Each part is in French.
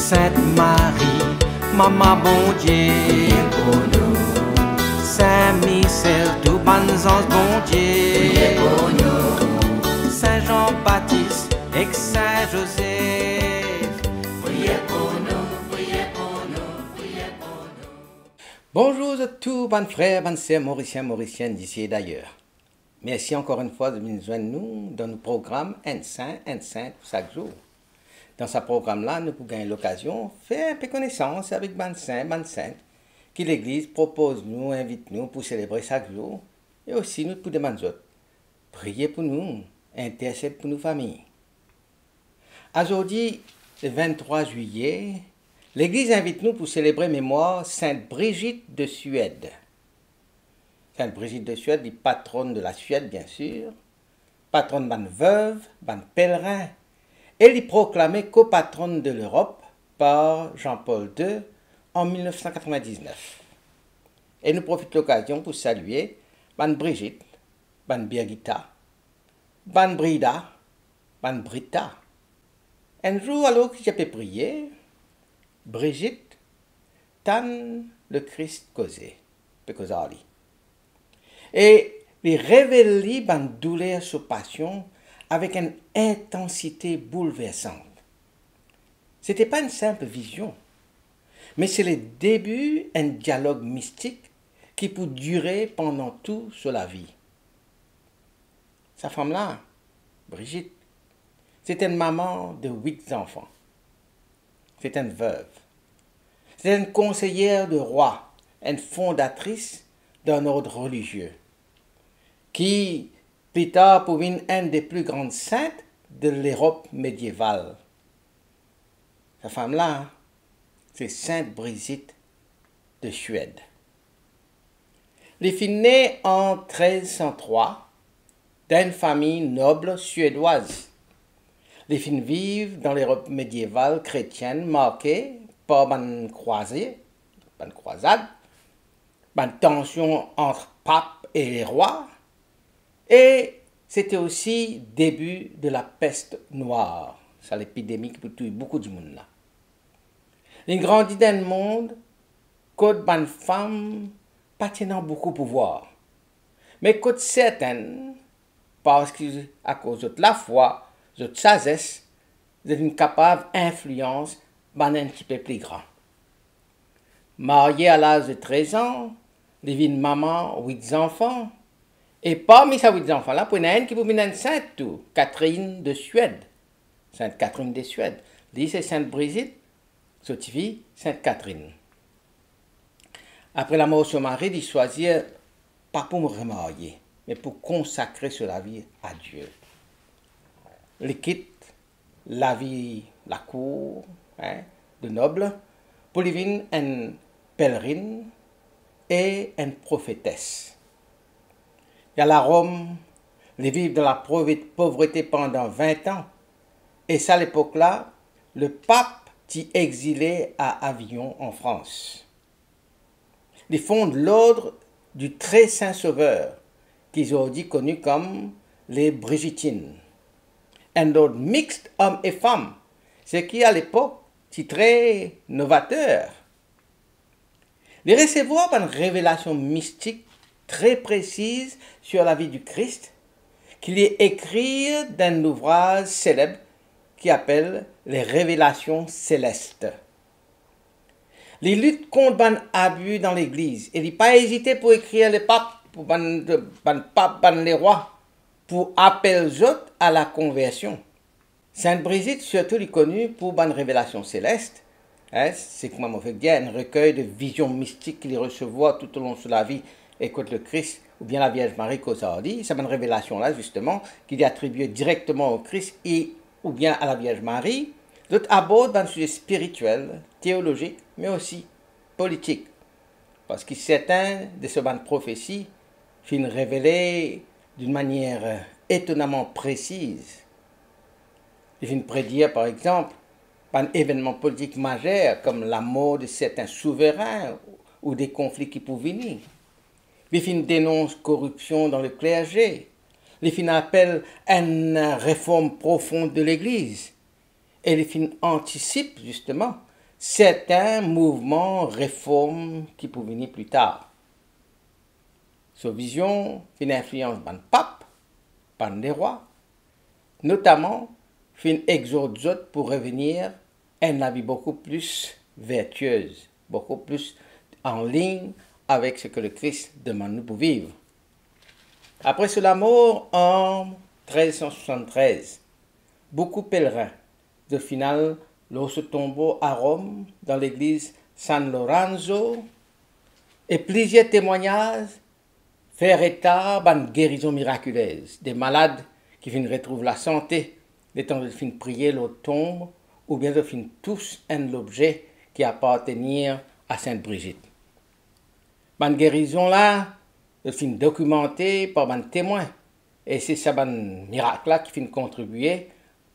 Sainte Marie, Maman bon Dieu, pour nous. Saint Michel, tout bon ange bon Dieu, pour nous. Saint Jean-Baptiste et Saint Joseph, priez pour nous, priez pour nous, priez pour nous. Bonjour à tous, bonnes frères, bonnes sœurs, mauriciens, mauriciennes d'ici et d'ailleurs. Merci encore une fois de venir joindre nous dans nos programmes Un Saint chaque jour. Dans ce programme-là, nous pouvons gagner l'occasion de faire un peu connaissance avec ban saint, ban sainte, que l'Église propose nous, invite nous pour célébrer chaque jour, et aussi nous pour demander autres. Priez pour nous, intercède pour nos familles. Aujourd'hui, le 23 juillet, l'Église invite nous pour célébrer mémoire Sainte Brigitte de Suède. Sainte Brigitte de Suède est patronne de la Suède, bien sûr, patronne ban veuve, ban pèlerin. Elle est proclamée copatronne de l'Europe par Jean-Paul II en 1999. Et nous profite de l'occasion pour saluer ban Brigitte, ban Birgitta, ban Brida, ban Britta. Un jour, alors que j'ai prié, Brigitte, tan le Christ causé, pecausali. Et lui révèle ban douleur sur passion avec une intensité bouleversante. Ce n'était pas une simple vision, mais c'est le début d'un dialogue mystique qui peut durer pendant toute la vie. Sa femme-là, Brigitte, c'était une maman de 8 enfants. C'était une veuve. C'était une conseillère de roi, une fondatrice d'un ordre religieux, qui, plus tard, pour une des plus grandes saintes de l'Europe médiévale. Sa femme-là, c'est Sainte Brigitte de Suède. Elle est née en 1303 d'une famille noble suédoise. Les filles vivent dans l'Europe médiévale chrétienne marquée par une croisade, une tension entre pape et les rois, et c'était aussi le début de la peste noire. C'est l'épidémie qui tue beaucoup de monde là. Il grandit dans le monde, côté bonne femme, pas tenant beaucoup de pouvoir. Mais côté certaines, parce qu'à cause de la foi, de la sagesse, de une capable influence, un petit peu plus grand. Mariée à l'âge de 13 ans, elle devient maman, 8 enfants. Et parmi ces 8 enfants-là, il y en a une qui peut venir une sainte, Catherine de Suède. Sainte Catherine de Suède. Lui, c'est Sainte Brigitte, cette fille, Sainte Catherine. Après la mort de son mari, il choisit, pas pour me remarier, mais pour consacrer sa vie à Dieu. Il quitte la vie, la cour de noble, pour devenir une pèlerine et une prophétesse. Il y a la Rome, les vivent dans la pauvreté pendant 20 ans. Et ça, à l'époque-là, le pape t'y exilé à Avignon, en France. Ils fondent l'ordre du très saint sauveur, qu'ils ont dit connu comme les Brigittines. Un ordre mixte hommes et femmes, ce qui à l'époque est très novateur. Les recevoir une révélation mystique très précise sur la vie du Christ, qu'il est écrit dans un ouvrage célèbre qui appelle les Révélations célestes. Les luttes contre les abus dans l'Église, il n'a pas hésité pour écrire les papes, pour les rois, pour appeler les autres à la conversion. Sainte Brigitte, surtout, est connue pour une révélation céleste. C'est comme on fait dire, un recueil de visions mystiques qu'il recevoir tout au long de la vie. Écoute le Christ ou bien la Vierge Marie qu'aujourd'hui, c'est une révélation-là, justement, qu'il est attribuée directement au Christ et ou bien à la Vierge Marie. D'autres abordent un sujet spirituel, théologique, mais aussi politique. Parce que certains de ces bandes prophéties finissent révélées d'une manière étonnamment précise. Ils viennent prédire, par exemple, un événement politique majeur comme la mort de certains souverains ou des conflits qui peuvent venir. Les films dénoncent corruption dans le clergé. Les films appellent à une réforme profonde de l'Église. Et les films anticipent justement certains mouvements réformes qui pouvaient venir plus tard. Sa vision fin influence ban pape, ban des rois, notamment fin exhorte pour revenir à une vie beaucoup plus vertueuse, beaucoup plus en ligne avec ce que le Christ demande nous pour vivre. Après sa mort en 1373, beaucoup de pèlerins de final leur se tombeau à Rome dans l'église San Lorenzo et plusieurs témoignages faire état d'une guérison miraculeuse des malades qui viennent retrouver la santé, les temps de fin prier leur tombe ou bien de fin tous un objet qui appartenait à Sainte Brigitte. Cette guérison là, de fin documentée par un témoin et c'est ça un miracle là qui fin contribuer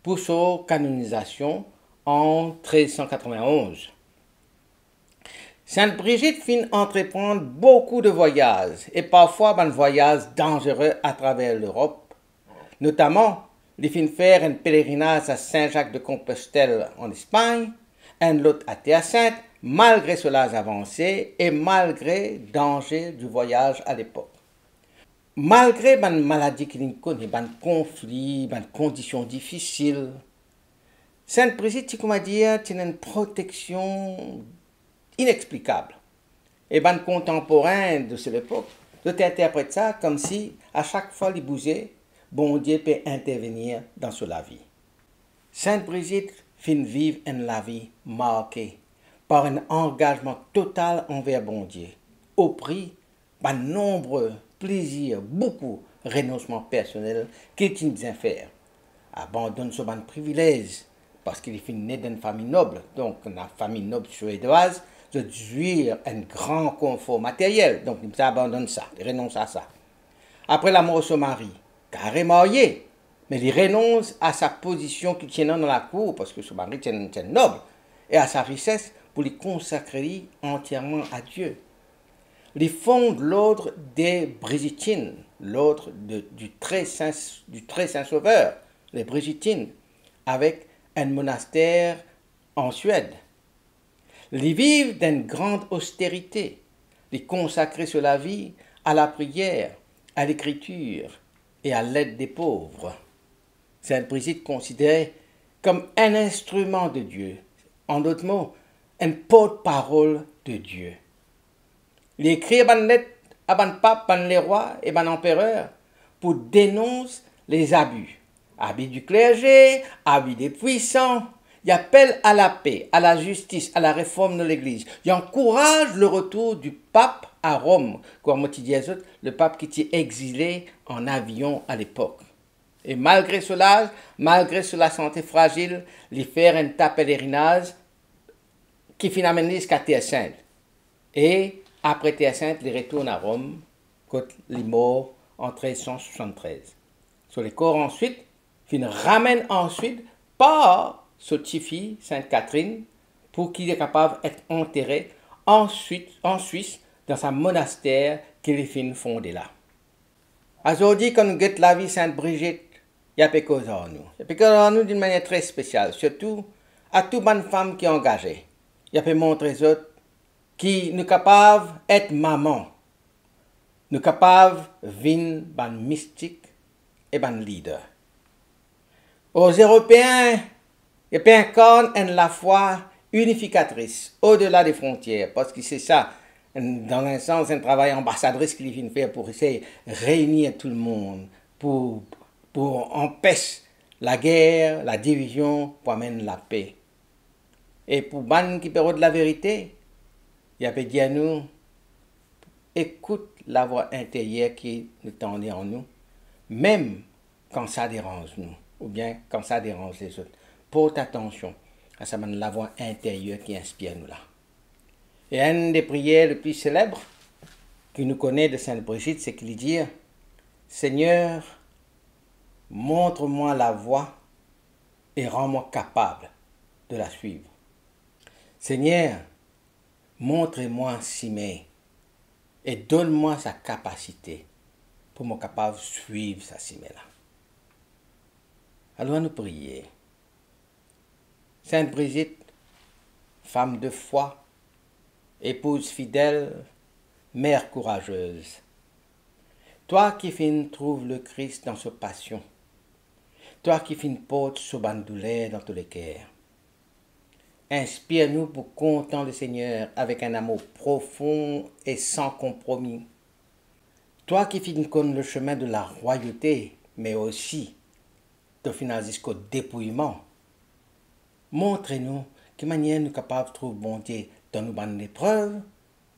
pour sa canonisation en 1391. Sainte Brigitte fit entreprendre beaucoup de voyages, et parfois des voyages dangereux à travers l'Europe. Notamment, elle fit faire un pèlerinage à Saint-Jacques de Compostelle en Espagne, un autre à Terre-Sainte, malgré son âge avancé et malgré le danger du voyage à l'époque. Malgré les maladies qu'il connaît, les conflits, les conditions difficiles, Sainte Brigitte, comme dire, a une protection inexplicable. Et les contemporains de cette époque interprètent ça comme si, à chaque fois qu'il bougeait, bon Dieu peut intervenir dans sa vie. Sainte Brigitte fin vivre une vie marquée par un engagement total envers bon Dieu, au prix de nombreux plaisirs, beaucoup de renoncements personnels qu'il tient à faire. Abandonne ce privilège parce qu'il est né d'une famille noble, donc une famille noble suédoise, de jouir un grand confort matériel. Donc, il abandonne ça, il renonce à ça. Après la mort de son mari, carrément marié, mais il renonce à sa position qu'il tient dans la cour, parce que son mari est noble, et à sa richesse pour lui consacrer entièrement à Dieu. Il fonde l'ordre des Brigittines, l'ordre du très saint sauveur, les Brigittines, avec un monastère en Suède. Ils vivent d'une grande austérité, ils consacrent sur la vie à la prière, à l'écriture et à l'aide des pauvres. Sainte Brigitte considérée comme un instrument de Dieu, en d'autres mots, un porte-parole de Dieu. Il écrit une lettre à un pape, les rois et un empereur pour dénoncer les abus. Abus du clergé, abus des puissants. Il appelle à la paix, à la justice, à la réforme de l'Église. Il encourage le retour du pape à Rome, comme le pape qui était exilé en avion à l'époque. Et malgré cela, malgré la santé fragile, il fait un pèlerinage qui finalement jusqu'à Terre-Sainte. Et après Terre-Sainte, il retourne à Rome, quand il est mort en 1373. Sur les corps ensuite, il ramène ensuite par sa petite-fille, Sainte Catherine, pour qu'il est capable d'être enterré en Suisse, dans un monastère qu'il a fondé là. Aujourd'hui, quand nous guettons la vie Sainte Brigitte, il y a quelque chose en nous. Il y a quelque chose en nous d'une manière très spéciale, surtout à toute bonne femme qui est engagée. Il y a montrer aux autres qui nous capables d'être maman, nous capables de venir ban mystique et ban leader. Aux Européens, il y a encore la foi unificatrice, au-delà des frontières, parce que c'est ça, dans un sens, un travail ambassadrice qu'il vient faire pour essayer de réunir tout le monde, pour empêcher la guerre, la division, pour amener la paix. Et pour ban qui parle de la vérité, il a dit à nous, écoute la voix intérieure qui nous tendait en nous, même quand ça dérange nous, ou bien quand ça dérange les autres. Porte attention à ça, la voix intérieure qui inspire nous là. Et une des prières les plus célèbres que nous connaît de Sainte Brigitte, c'est qu'il dit, Seigneur, montre-moi la voie et rends-moi capable de la suivre. Seigneur, montre-moi Simée et donne-moi sa capacité pour me capable de suivre sa Simée-là. Alors nous prier. Sainte Brigitte, femme de foi, épouse fidèle, mère courageuse. Toi qui fin trouves le Christ dans sa passion, toi qui fin portes sa bonne douleur dans tous les cœurs. Inspire-nous pour contenter le Seigneur avec un amour profond et sans compromis. Toi qui fin connais le chemin de la royauté, mais aussi de finir jusqu'au dépouillement, montrez-nous quelle manière nous sommes capables de trouver bon Dieu dans nos bonnes épreuves,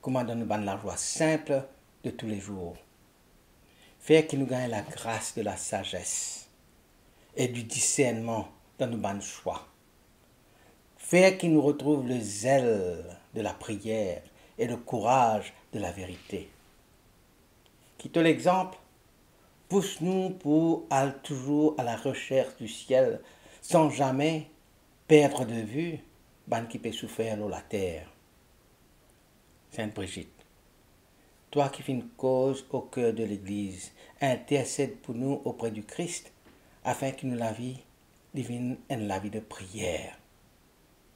comment dans nos bonnes la joie simple de tous les jours. Faire qu'il nous gagne la grâce de la sagesse et du discernement dans nos bonnes choix. Faire qu'il nous retrouve le zèle de la prière et le courage de la vérité. Quitte l'exemple, pousse-nous pour aller toujours à la recherche du ciel sans jamais perdre de vue ban qui peut souffrir sur la terre. Sainte Brigitte, toi qui fais une cause au cœur de l'Église, intercède pour nous auprès du Christ, afin que nous la vie divine en la vie de prière,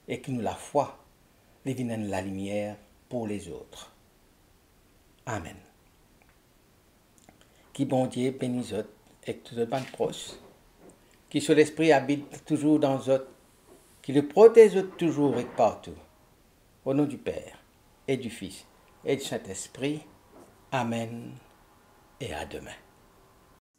et que nous la foi divine en la lumière pour les autres. Amen. Qui bon Dieu bénisse autres et tous les bonnes proches, qui sur l'esprit habite toujours dans eux, qui le protège toujours et partout. Au nom du Père et du Fils et du Saint-Esprit. Amen et à demain.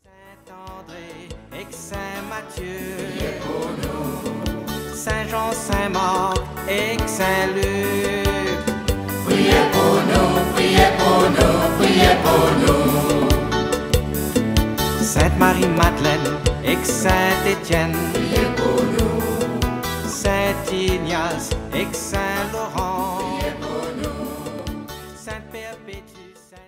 Saint-André et Saint Matthieu, priez pour nous. Saint-Jean, Saint-Marc et Saint-Luc, priez pour nous, priez pour nous, priez pour nous. Sainte Marie-Madeleine et Saint-Étienne, priez pour nous. Saint-Ignace et Saint-Laurent, priez pour nous. Sainte Perpétue, Saint